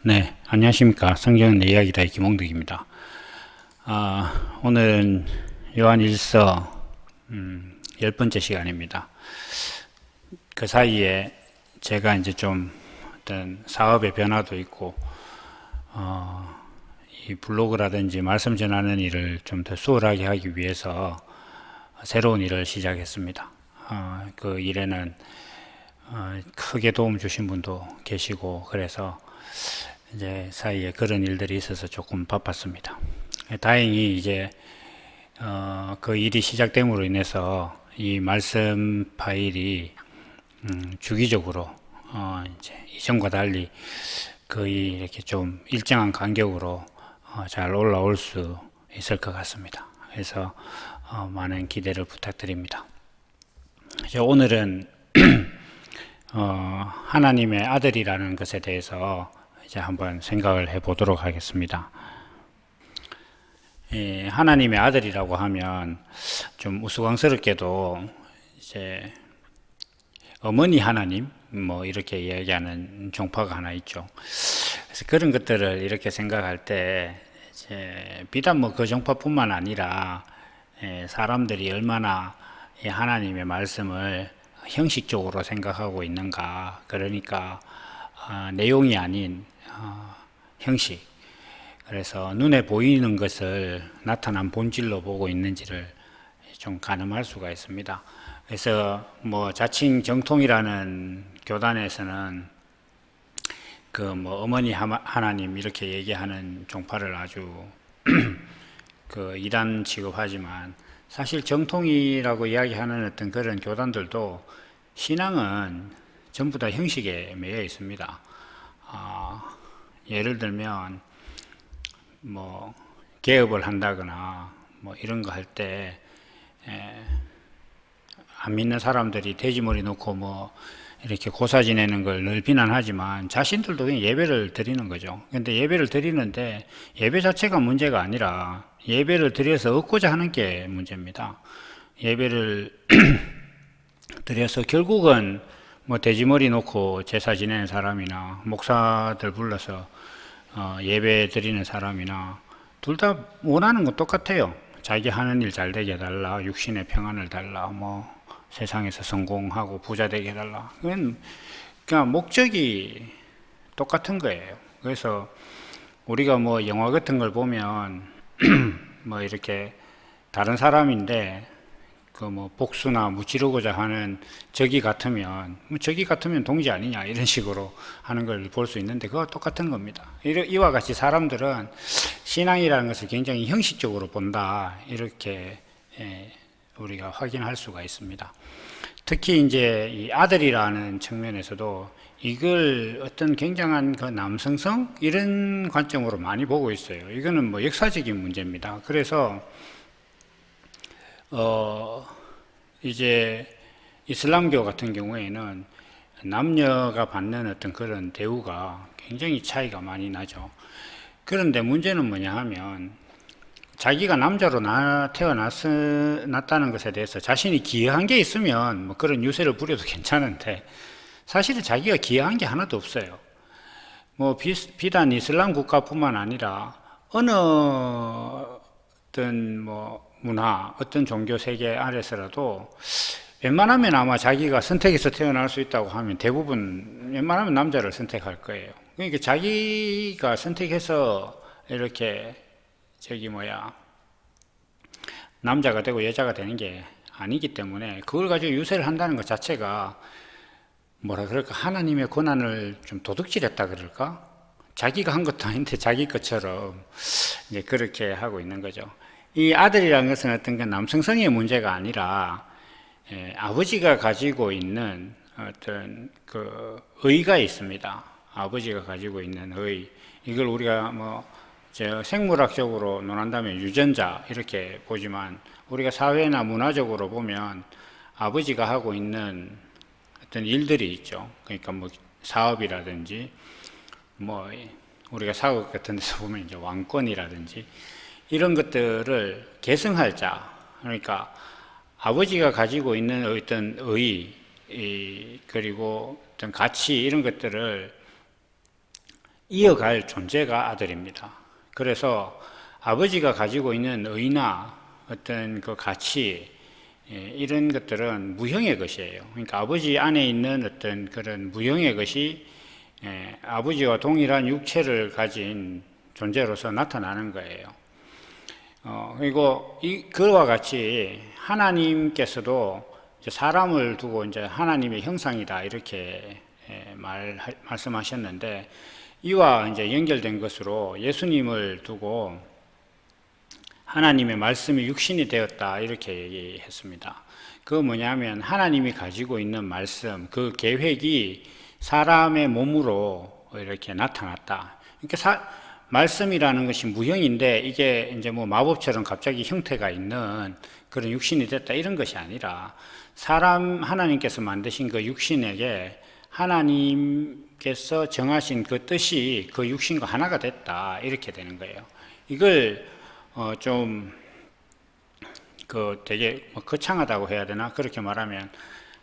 네, 안녕하십니까. 성경의 내 이야기다의 김홍덕입니다. 오늘은 요한일서 10번째 시간입니다. 그 사이에 제가 이제 좀 어떤 사업의 변화도 있고 이 블로그라든지 말씀 전하는 일을 좀 더 수월하게 하기 위해서 새로운 일을 시작했습니다. 그 일에는 크게 도움 주신 분도 계시고 그래서 이제 사이에 그런 일들이 있어서 조금 바빴습니다. 다행히 이제 그 일이 시작됨으로 인해서 이 말씀 파일이 주기적으로 이제 이전과 달리 거의 이렇게 좀 일정한 간격으로 잘 올라올 수 있을 것 같습니다. 그래서 많은 기대를 부탁드립니다. 이제 오늘은 하나님의 아들이라는 것에 대해서 이제 한번 생각을 해보도록 하겠습니다. 하나님의 아들이라고 하면 좀 우스꽝스럽게도 이제 어머니 하나님 뭐 이렇게 이야기하는 종파가 하나 있죠. 그래서 그런 것들을 이렇게 생각할 때 이제 비단 뭐 그 종파뿐만 아니라 사람들이 얼마나 이 하나님의 말씀을 형식적으로 생각하고 있는가. 그러니까 내용이 아닌 형식. 그래서 눈에 보이는 것을 나타난 본질로 보고 있는지를 좀 가늠할 수가 있습니다. 그래서 뭐 자칭 정통이라는 교단에서는 그 뭐 어머니 하나님 이렇게 얘기하는 종파를 아주 그 이단 취급하지만 사실 정통이라고 이야기하는 어떤 그런 교단들도 신앙은 전부 다 형식에 매여 있습니다. 예를 들면 뭐 개업을 한다거나 뭐 이런 거 할 때 안 믿는 사람들이 돼지머리 놓고 뭐 이렇게 고사 지내는 걸 늘 비난하지만 자신들도 그냥 예배를 드리는 거죠. 근데 예배를 드리는데 예배 자체가 문제가 아니라 예배를 드려서 얻고자 하는 게 문제입니다. 예배를 드려서 결국은 뭐 돼지머리 놓고 제사 지내는 사람이나 목사들 불러서 예배 드리는 사람이나 둘 다 원하는 건 똑같아요. 자기 하는 일 잘 되게 해달라, 육신의 평안을 달라, 뭐 세상에서 성공하고 부자 되게 해달라. 그건 그냥 목적이 똑같은 거예요. 그래서 우리가 뭐 영화 같은 걸 보면 뭐 이렇게 다른 사람인데 그 뭐 복수나 무찌르고자 하는 적이 같으면 뭐 적이 같으면 동지 아니냐 이런 식으로 하는 걸 볼 수 있는데 그거 똑같은 겁니다. 이와 같이 사람들은 신앙이라는 것을 굉장히 형식적으로 본다 이렇게 우리가 확인할 수가 있습니다. 특히 이제 이 아들이라는 측면에서도 이걸 어떤 굉장한 그 남성성 이런 관점으로 많이 보고 있어요. 이거는 뭐 역사적인 문제입니다. 그래서 이제 이슬람교 같은 경우에는 남녀가 받는 어떤 그런 대우가 굉장히 차이가 많이 나죠. 그런데 문제는 뭐냐 하면 자기가 남자로 태어났다는 것에 대해서 자신이 기여한 게 있으면 뭐 그런 유세를 부려도 괜찮은데 사실은 자기가 기여한 게 하나도 없어요. 뭐 비단 이슬람 국가뿐만 아니라 어느 어떤 뭐 문화, 어떤 종교 세계 아래서라도 웬만하면 아마 자기가 선택해서 태어날 수 있다고 하면 대부분 웬만하면 남자를 선택할 거예요. 그러니까 자기가 선택해서 이렇게 남자가 되고 여자가 되는 게 아니기 때문에 그걸 가지고 유세를 한다는 것 자체가 뭐라 그럴까, 하나님의 권한을 좀 도둑질했다 그럴까? 자기가 한 것도 아닌데 자기 것처럼 이제 그렇게 하고 있는 거죠. 이 아들이라는 것은 어떤 그 남성성의 문제가 아니라 아버지가 가지고 있는 어떤 그 의가 있습니다. 아버지가 가지고 있는 의. 이걸 우리가 뭐 생물학적으로 논한다면 유전자 이렇게 보지만 우리가 사회나 문화적으로 보면 아버지가 하고 있는 어떤 일들이 있죠. 그러니까 뭐 사업이라든지 뭐 우리가 사업 같은 데서 보면 이제 왕권이라든지 이런 것들을 계승할 자, 그러니까 아버지가 가지고 있는 어떤 그리고 어떤 가치 이런 것들을 이어갈 존재가 아들입니다. 그래서 아버지가 가지고 있는 의나 어떤 그 가치, 이런 것들은 무형의 것이에요. 그러니까 아버지 안에 있는 어떤 그런 무형의 것이 아버지와 동일한 육체를 가진 존재로서 나타나는 거예요. 그리고 그와 같이 하나님께서도 사람을 두고 이제 하나님의 형상이다 이렇게 말씀하셨는데, 이와 이제 연결된 것으로 예수님을 두고 하나님의 말씀이 육신이 되었다 이렇게 얘기했습니다. 그 뭐냐면 하나님이 가지고 있는 말씀, 그 계획이 사람의 몸으로 이렇게 나타났다. 그러니까 말씀이라는 것이 무형인데 이게 이제 뭐 마법처럼 갑자기 형태가 있는 그런 육신이 됐다 이런 것이 아니라, 하나님께서 만드신 그 육신에게 하나님께서 정하신 그 뜻이 그 육신과 하나가 됐다 이렇게 되는 거예요. 이걸 좀 되게 거창하다고 해야 되나, 그렇게 말하면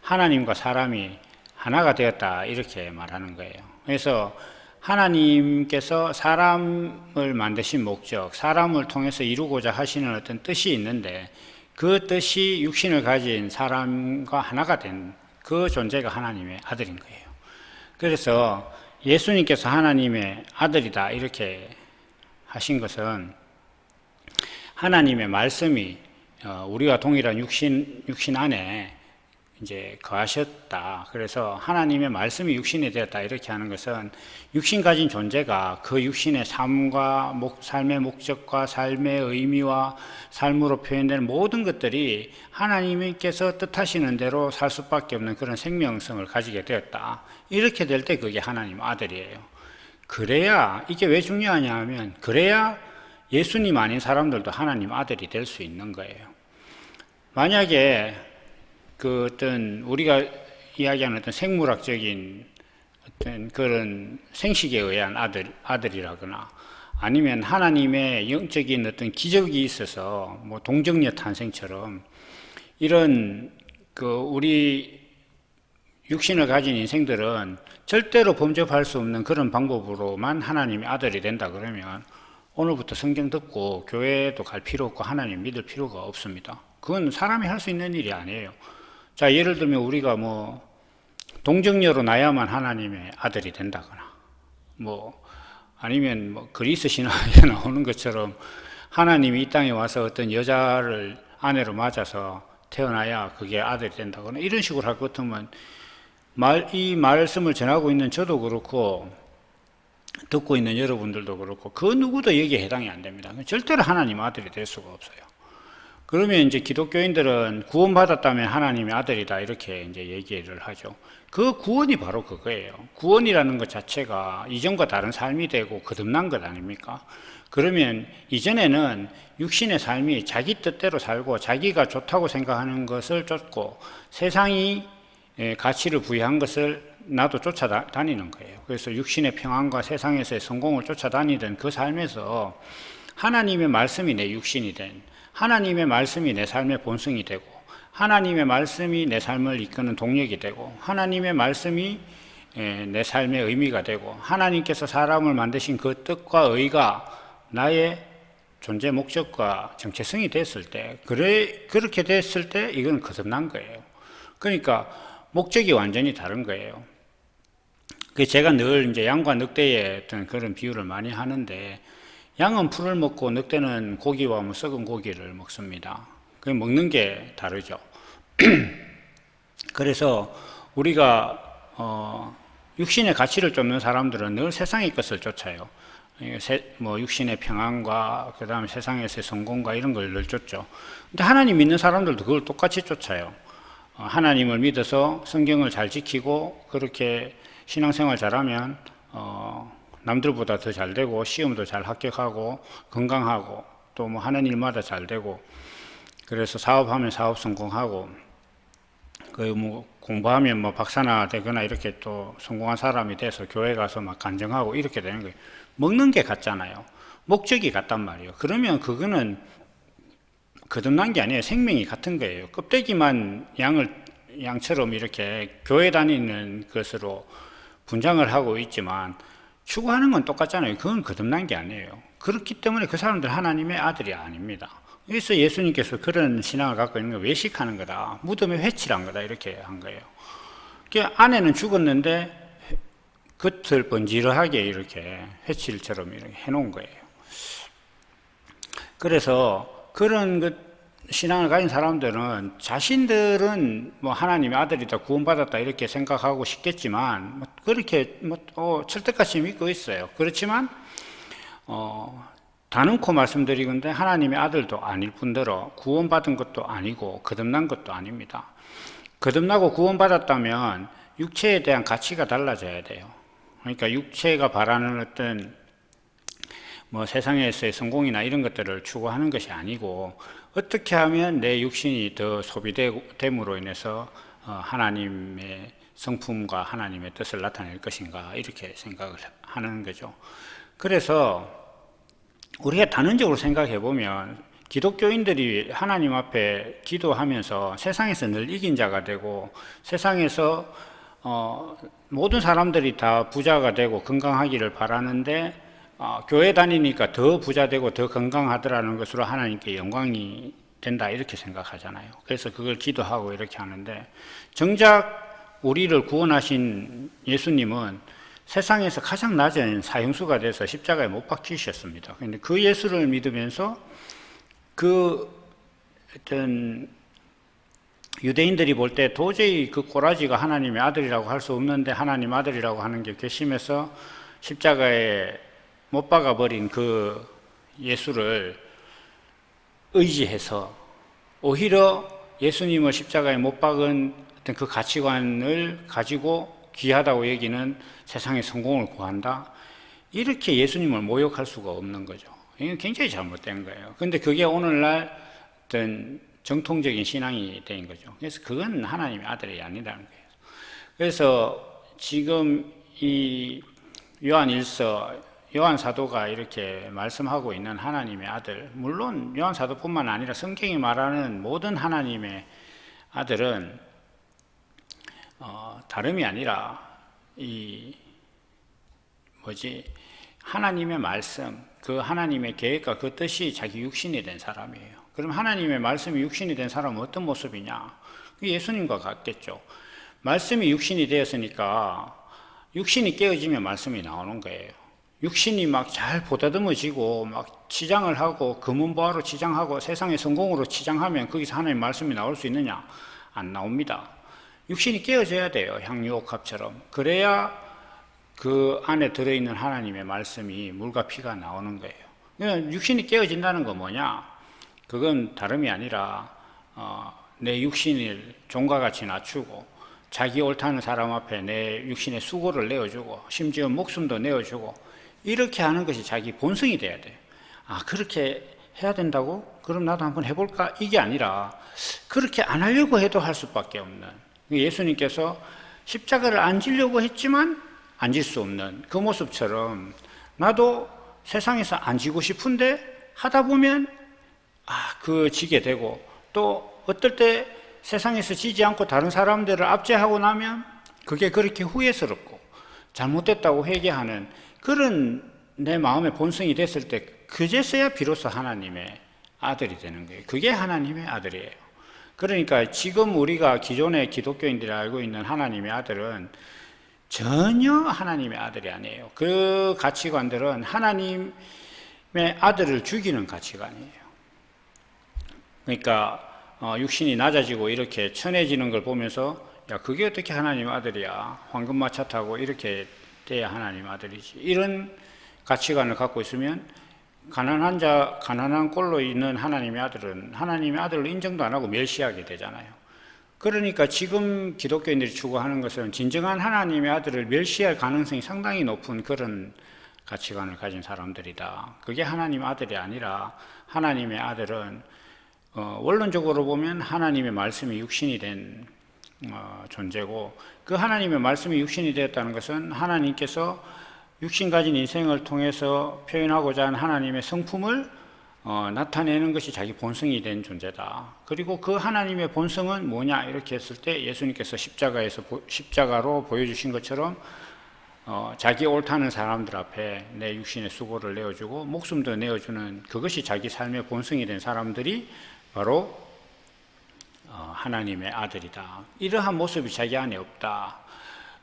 하나님과 사람이 하나가 되었다 이렇게 말하는 거예요. 그래서 하나님께서 사람을 만드신 목적, 사람을 통해서 이루고자 하시는 어떤 뜻이 있는데, 그 뜻이 육신을 가진 사람과 하나가 된 그 존재가 하나님의 아들인 거예요. 그래서 예수님께서 하나님의 아들이다 이렇게 하신 것은 하나님의 말씀이 우리와 동일한 육신 안에 이제 거하셨다. 그래서 하나님의 말씀이 육신이 되었다 이렇게 하는 것은 육신 가진 존재가 그 육신의 삶과 삶의 목적과 삶의 의미와 삶으로 표현되는 모든 것들이 하나님께서 뜻하시는 대로 살 수밖에 없는 그런 생명성을 가지게 되었다. 이렇게 될 때 그게 하나님 아들이에요. 그래야, 이게 왜 중요하냐 하면, 그래야 예수님 아닌 사람들도 하나님 아들이 될 수 있는 거예요. 만약에 그 어떤 우리가 이야기하는 어떤 생물학적인 어떤 그런 생식에 의한 아들이라거나, 아니면 하나님의 영적인 어떤 기적이 있어서 뭐 동정녀 탄생처럼 이런 우리 육신을 가진 인생들은 절대로 범접할 수 없는 그런 방법으로만 하나님의 아들이 된다 그러면 오늘부터 성경 듣고 교회도 갈 필요 없고 하나님 믿을 필요가 없습니다. 그건 사람이 할 수 있는 일이 아니에요. 자, 예를 들면 우리가 뭐 동정녀로 나야만 하나님의 아들이 된다거나, 뭐 아니면 뭐 그리스 신화에 나오는 것처럼 하나님이 이 땅에 와서 어떤 여자를 아내로 맞아서 태어나야 그게 아들이 된다거나 이런 식으로 할 것 같으면 이 말씀을 전하고 있는 저도 그렇고 듣고 있는 여러분들도 그렇고 그 누구도 여기에 해당이 안 됩니다. 절대로 하나님 아들이 될 수가 없어요. 그러면 이제 기독교인들은 구원받았다면 하나님의 아들이다 이렇게 이제 얘기를 하죠. 그 구원이 바로 그거예요. 구원이라는 것 자체가 이전과 다른 삶이 되고 거듭난 것 아닙니까? 그러면 이전에는 육신의 삶이 자기 뜻대로 살고 자기가 좋다고 생각하는 것을 쫓고 세상이 가치를 부여한 것을 나도 쫓아다니는 거예요. 그래서 육신의 평안과 세상에서의 성공을 쫓아다니던 그 삶에서 하나님의 말씀이 내 육신이 된, 하나님의 말씀이 내 삶의 본성이 되고, 하나님의 말씀이 내 삶을 이끄는 동력이 되고, 하나님의 말씀이 내 삶의 의미가 되고, 하나님께서 사람을 만드신 그 뜻과 의가 나의 존재 목적과 정체성이 됐을 때, 그렇게 됐을 때 이건 거듭난 거예요. 그러니까 목적이 완전히 다른 거예요. 제가 늘 이제 양과 늑대의 어떤 그런 비유를 많이 하는데, 양은 풀을 먹고 늑대는 고기와 뭐 썩은 고기를 먹습니다. 그 먹는 게 다르죠. 그래서 우리가 육신의 가치를 쫓는 사람들은 늘 세상의 것을 쫓아요. 뭐 육신의 평안과 그 다음에 세상에서의 성공과 이런 걸 늘 쫓죠. 근데 하나님 믿는 사람들도 그걸 똑같이 쫓아요. 하나님을 믿어서 성경을 잘 지키고 그렇게 신앙생활 잘하면 남들보다 더 잘 되고 시험도 잘 합격하고 건강하고 또 뭐 하는 일마다 잘 되고, 그래서 사업하면 사업 성공하고 뭐 공부하면 뭐 박사나 되거나 이렇게 또 성공한 사람이 돼서 교회 가서 막 간증하고 이렇게 되는 거예요. 먹는 게 같잖아요. 목적이 같단 말이에요. 그러면 그거는 거듭난 게 아니에요. 생명이 같은 거예요. 껍데기만 양처럼 이렇게 교회 다니는 것으로 분장을 하고 있지만 추구하는 건 똑같잖아요. 그건 거듭난 게 아니에요. 그렇기 때문에 그 사람들 하나님의 아들이 아닙니다. 그래서 예수님께서 그런 신앙을 갖고 있는 걸 외식하는 거다, 무덤에 회칠한 거다, 이렇게 한 거예요. 아내는 죽었는데 겉을 번지르하게 이렇게 회칠처럼 이렇게 해놓은 거예요. 그래서 그런 신앙을 가진 사람들은 자신들은 뭐 하나님의 아들이다, 구원받았다 이렇게 생각하고 싶겠지만 그렇게 철떡같이 믿고 있어요. 그렇지만 다놓고 말씀드리건대 하나님의 아들도 아닐 뿐더러 구원받은 것도 아니고 거듭난 것도 아닙니다. 거듭나고 구원받았다면 육체에 대한 가치가 달라져야 돼요. 그러니까 육체가 바라는 어떤 뭐 세상에서의 성공이나 이런 것들을 추구하는 것이 아니고 어떻게 하면 내 육신이 더 소비됨으로 인해서 하나님의 성품과 하나님의 뜻을 나타낼 것인가, 이렇게 생각을 하는 거죠. 그래서 우리가 단원적으로 생각해 보면 기독교인들이 하나님 앞에 기도하면서 세상에서 늘 이긴 자가 되고 세상에서 모든 사람들이 다 부자가 되고 건강하기를 바라는데 교회 다니니까 더 부자 되고 더 건강하더라는 것으로 하나님께 영광이 된다, 이렇게 생각하잖아요. 그래서 그걸 기도하고 이렇게 하는데, 정작 우리를 구원하신 예수님은 세상에서 가장 낮은 사형수가 돼서 십자가에 못 박히셨습니다. 그런데 그 예수를 믿으면서 어떤 유대인들이 볼 때 도저히 그 꼬라지가 하나님의 아들이라고 할 수 없는데 하나님 아들이라고 하는 게 괘씸해서 십자가에 못 박아버린 그 예수를 의지해서 오히려 예수님을 십자가에 못 박은 어떤 그 가치관을 가지고 귀하다고 여기는 세상의 성공을 구한다, 이렇게 예수님을 모욕할 수가 없는 거죠. 이건 굉장히 잘못된 거예요. 근데 그게 오늘날 어떤 정통적인 신앙이 된 거죠. 그래서 그건 하나님의 아들이 아니라는 거예요. 그래서 지금 이 요한 사도가 이렇게 말씀하고 있는 하나님의 아들, 물론 요한 사도뿐만 아니라 성경이 말하는 모든 하나님의 아들은 다름이 아니라 하나님의 말씀, 그 하나님의 계획과 그 뜻이 자기 육신이 된 사람이에요. 그럼 하나님의 말씀이 육신이 된 사람은 어떤 모습이냐? 예수님과 같겠죠. 말씀이 육신이 되었으니까 육신이 깨어지면 말씀이 나오는 거예요. 육신이 막 잘 보다듬어지고 막 치장을 하고 금은보화로 치장하고 세상의 성공으로 치장하면 거기서 하나님 말씀이 나올 수 있느냐? 안 나옵니다. 육신이 깨어져야 돼요. 향유옥합처럼. 그래야 그 안에 들어있는 하나님의 말씀이 물과 피가 나오는 거예요. 육신이 깨어진다는 건 뭐냐? 그건 다름이 아니라 내 육신을 종과 같이 낮추고 자기 옳다는 사람 앞에 내 육신의 수고를 내어주고 심지어 목숨도 내어주고 이렇게 하는 것이 자기 본성이 돼야 돼요. 그렇게 해야 된다고? 그럼 나도 한번 해볼까? 이게 아니라 그렇게 안 하려고 해도 할 수밖에 없는, 예수님께서 십자가를 안 지려고 했지만 안 질 수 없는 그 모습처럼 나도 세상에서 안 지고 싶은데 하다 보면 지게 되고, 또 어떨 때 세상에서 지지 않고 다른 사람들을 압제하고 나면 그게 그렇게 후회스럽고 잘못됐다고 회개하는 그런 내 마음의 본성이 됐을 때 그제서야 비로소 하나님의 아들이 되는 거예요. 그게 하나님의 아들이에요. 그러니까 지금 우리가 기존의 기독교인들이 알고 있는 하나님의 아들은 전혀 하나님의 아들이 아니에요. 그 가치관들은 하나님의 아들을 죽이는 가치관이에요. 그러니까 육신이 낮아지고 이렇게 천해지는 걸 보면서 그게 어떻게 하나님의 아들이야, 황금마차 타고 이렇게 돼야 하나님 아들이지, 이런 가치관을 갖고 있으면 가난한 꼴로 있는 하나님의 아들은 하나님의 아들로 인정도 안 하고 멸시하게 되잖아요. 그러니까 지금 기독교인들이 추구하는 것은 진정한 하나님의 아들을 멸시할 가능성이 상당히 높은 그런 가치관을 가진 사람들이다. 그게 하나님의 아들이 아니라 하나님의 아들은 원론적으로 보면 하나님의 말씀이 육신이 된 존재고, 그 하나님의 말씀이 육신이 되었다는 것은 하나님께서 육신 가진 인생을 통해서 표현하고자 하는 하나님의 성품을 나타내는 것이 자기 본성이 된 존재다. 그리고 그 하나님의 본성은 뭐냐 이렇게 했을 때 예수님께서 십자가로 보여주신 것처럼 자기 옳다는 사람들 앞에 내 육신의 수고를 내어주고 목숨도 내어주는 그것이 자기 삶의 본성이 된 사람들이 바로 하나님의 아들이다. 이러한 모습이 자기 안에 없다.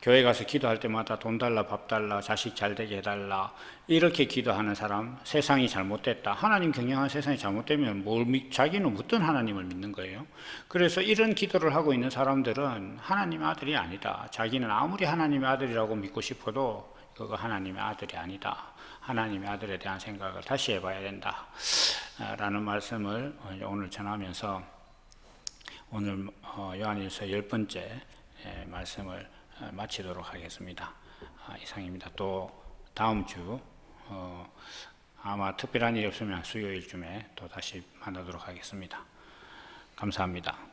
교회 가서 기도할 때마다 돈 달라, 밥 달라, 자식 잘 되게 해달라 이렇게 기도하는 사람, 세상이 잘못됐다. 하나님 경영한 세상이 잘못되면 자기는 어떤 하나님을 믿는 거예요? 그래서 이런 기도를 하고 있는 사람들은 하나님의 아들이 아니다. 자기는 아무리 하나님의 아들이라고 믿고 싶어도 그거 하나님의 아들이 아니다. 하나님의 아들에 대한 생각을 다시 해봐야 된다. 라는 말씀을 오늘 전하면서 오늘 요한일서 10번째 말씀을 마치도록 하겠습니다. 이상입니다. 또 다음 주 아마 특별한 일이 없으면 수요일쯤에 또 다시 만나도록 하겠습니다. 감사합니다.